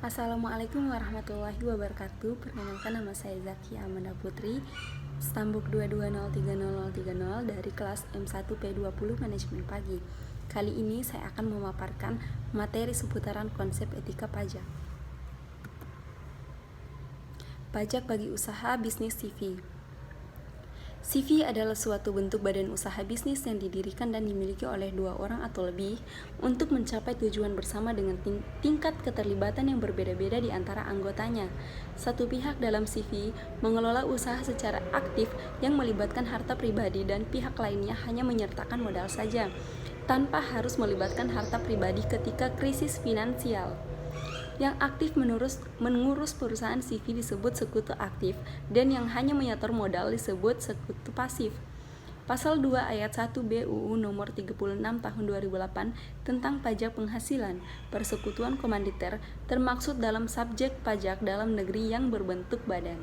Assalamualaikum warahmatullahi wabarakatuh. Perkenalkan, nama saya Zakia Amanda Putri, Stambuk 2203030 dari kelas M1P20 Manajemen Pagi. Kali ini saya akan memaparkan materi seputaran konsep etika pajak. Pajak bagi usaha bisnis CV. CV adalah suatu bentuk badan usaha bisnis yang didirikan dan dimiliki oleh dua orang atau lebih untuk mencapai tujuan bersama dengan tingkat keterlibatan yang berbeda-beda di antara anggotanya. Satu pihak dalam CV mengelola usaha secara aktif yang melibatkan harta pribadi dan pihak lainnya hanya menyertakan modal saja, tanpa harus melibatkan harta pribadi ketika krisis finansial. Yang aktif mengurus perusahaan CV disebut sekutu aktif, dan yang hanya menyetor modal disebut sekutu pasif. Pasal 2 ayat 1 BUU nomor 36 tahun 2008 tentang pajak penghasilan, persekutuan komanditer termaksud dalam subjek pajak dalam negeri yang berbentuk badan.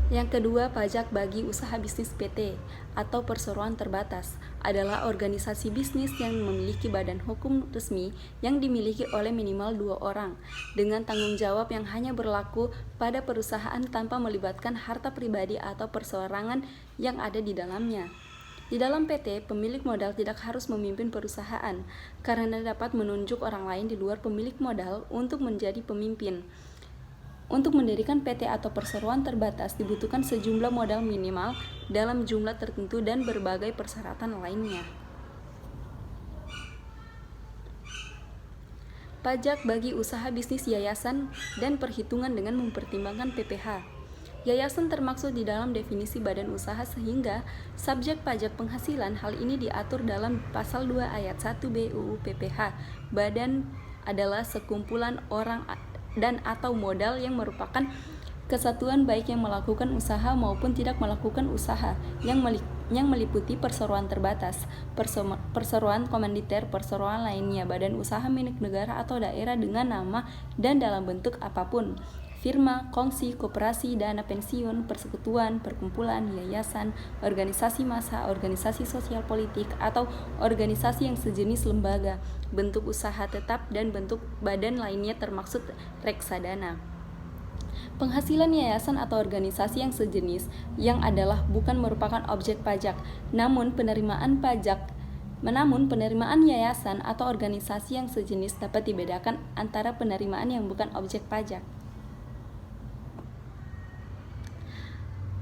Yang kedua, pajak bagi usaha bisnis PT atau perseroan terbatas adalah organisasi bisnis yang memiliki badan hukum resmi yang dimiliki oleh minimal 2 orang dengan tanggung jawab yang hanya berlaku pada perusahaan tanpa melibatkan harta pribadi atau perseorangan yang ada di dalamnya. Di dalam PT, pemilik modal tidak harus memimpin perusahaan karena dapat menunjuk orang lain di luar pemilik modal untuk menjadi pemimpin. Untuk mendirikan PT atau perseroan terbatas dibutuhkan sejumlah modal minimal dalam jumlah tertentu dan berbagai persyaratan lainnya. Pajak bagi usaha bisnis yayasan dan perhitungan dengan mempertimbangkan PPh. Yayasan termaksud di dalam definisi badan usaha sehingga subjek pajak penghasilan hal ini diatur dalam pasal 2 ayat 1 BUU PPh. Badan adalah sekumpulan orang dan atau modal yang merupakan kesatuan baik yang melakukan usaha maupun tidak melakukan usaha yang meliputi perseroan terbatas, perseroan komanditer, perseroan lainnya, badan usaha milik negara atau daerah dengan nama dan dalam bentuk apapun, firma, kongsi, koperasi, dana pensiun, persekutuan, perkumpulan, yayasan, organisasi massa, organisasi sosial politik, atau organisasi yang sejenis lembaga, bentuk usaha tetap, dan bentuk badan lainnya termaksud reksadana. Penghasilan yayasan atau organisasi yang sejenis yang adalah bukan merupakan objek pajak, namun penerimaan yayasan atau organisasi yang sejenis dapat dibedakan antara penerimaan yang bukan objek pajak.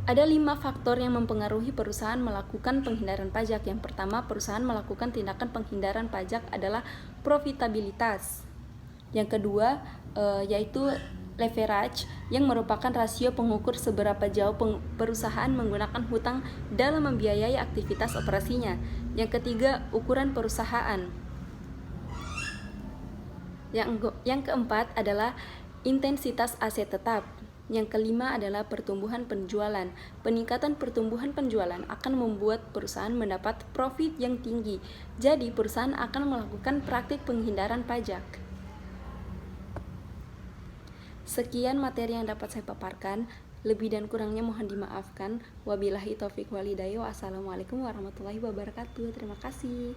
Ada 5 faktor yang mempengaruhi perusahaan melakukan penghindaran pajak. Yang pertama, perusahaan melakukan tindakan penghindaran pajak adalah profitabilitas. Yang kedua, yaitu leverage, yang merupakan rasio pengukur seberapa jauh perusahaan menggunakan hutang dalam membiayai aktivitas operasinya. Yang ketiga, ukuran perusahaan. Yang keempat adalah intensitas aset tetap. Yang kelima adalah pertumbuhan penjualan. Peningkatan pertumbuhan penjualan akan membuat perusahaan mendapat profit yang tinggi. Jadi, perusahaan akan melakukan praktik penghindaran pajak. Sekian materi yang dapat saya paparkan. Lebih dan kurangnya mohon dimaafkan. Wabillahi taufiq wal hidayah. Wassalamualaikum warahmatullahi wabarakatuh. Terima kasih.